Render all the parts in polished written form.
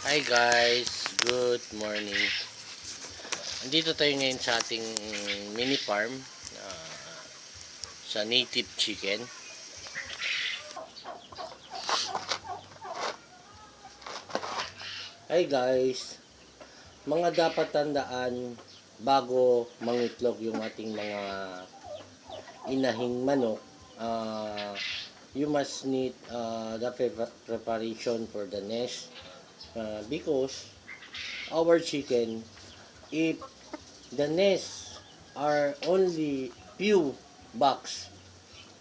Hi guys, good morning. Andito tayo ngayon sa ating mini farm sa native chicken. Hi guys, mga dapat tandaan bago mangitlog yung ating mga inahing manok. You must need the preparation for the nest because our chicken, if the nests are only few box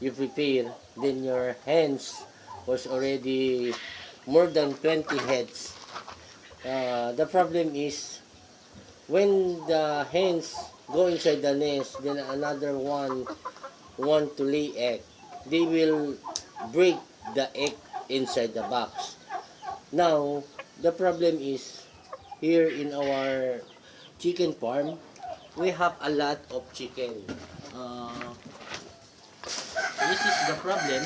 you prepare, then your hens was already more than 20 heads. The problem is when the hens go inside the nest, then another one want to lay egg, they will break the egg inside the box. Now the problem is here in our chicken farm, we have a lot of chicken. This is the problem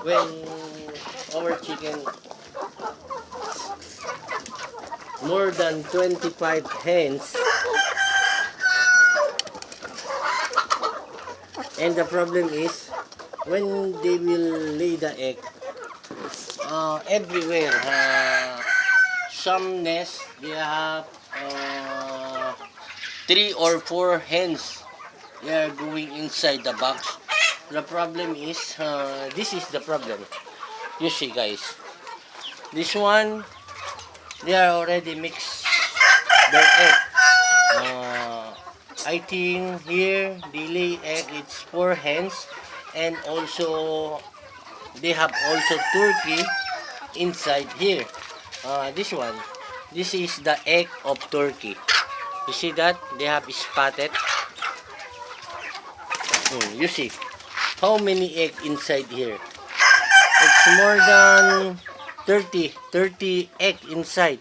when our chicken more than 25 hens, and the problem is when they will lay the egg everywhere. Some nests they have 3 or 4 hens. They are going inside the box. The problem is, this is the problem. You see guys, this one, they are already mixed their egg. I think here, they lay egg, it's 4 hens. And also, they have also turkey inside here. This one, this is the egg of turkey. You see that? They have spotted. You see how many egg inside here? It's more than 30 egg inside.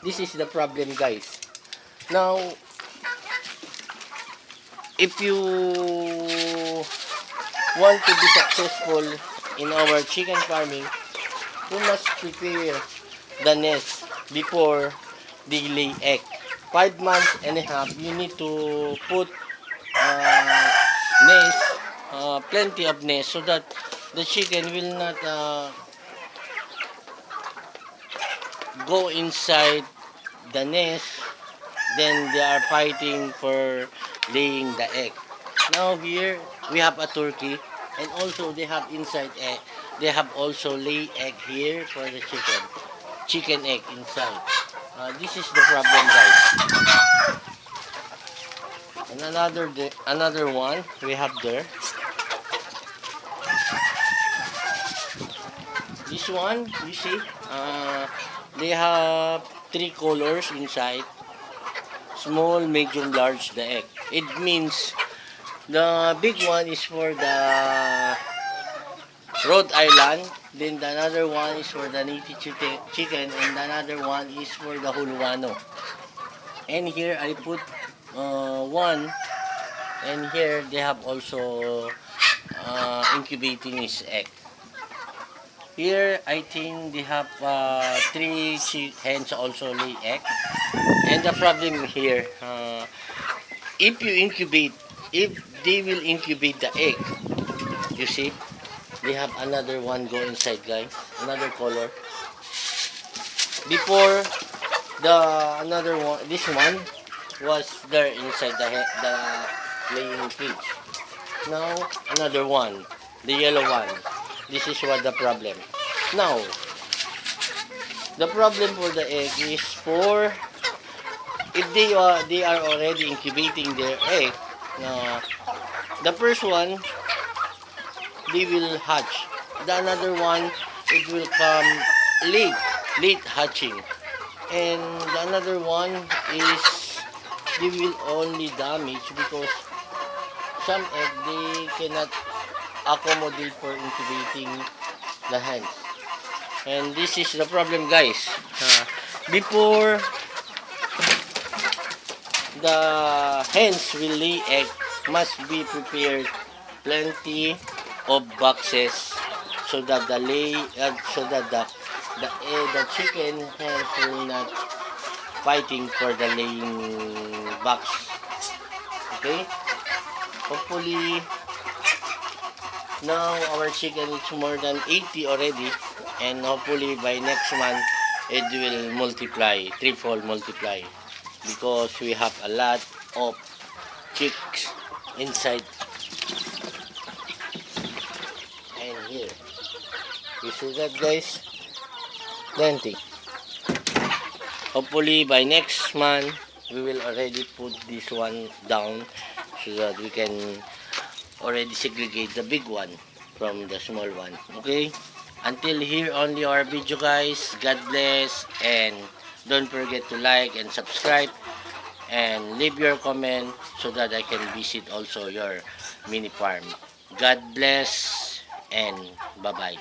This is the problem guys. Now if you want to be successful in our chicken farming, you must prepare the nest before they lay egg. 5 months and a half, you need to put nest, plenty of nest, so that the chicken will not go inside the nest. Then they are fighting for laying the egg. Now here we have a turkey, and also they have inside egg. They have also lay egg here for the chicken egg inside. This is the problem guys. And another one we have there. This one, you see, they have 3 colors inside. Small, medium, large, the egg. It means the big one is for the Rhode Island. Then the another one is for the native chicken, and the another one is for the Huluano. And here I put one, and here they have also incubating his egg. Here I think they have 3 hens also lay egg. And the problem here, if they will incubate the egg, you see, they have another one go inside guys, another color. Before another one, this one was there inside the laying cage. Now another one, the yellow one. This is what the problem. Now the problem for the egg is for if they are already incubating their egg. The first one they will hatch. The another one it will come late hatching, and the another one is they will only damage because some egg they cannot accommodate for incubating the hens. And this is the problem guys. Before the hens will lay egg, must be prepared plenty of boxes so that the the chicken hens will not fighting for the laying box. Okay? Hopefully, now our chicken is more than 80 already, and hopefully by next month it will multiply, threefold multiply, because we have a lot of chicks inside. And here, you see that, guys? Plenty. Hopefully by next month we will already put this one down so that we can already segregate the big one from the small one. Okay? Until here only our video, guys. God bless, and don't forget to like and subscribe and leave your comment so that I can visit also your mini farm. God bless and bye-bye.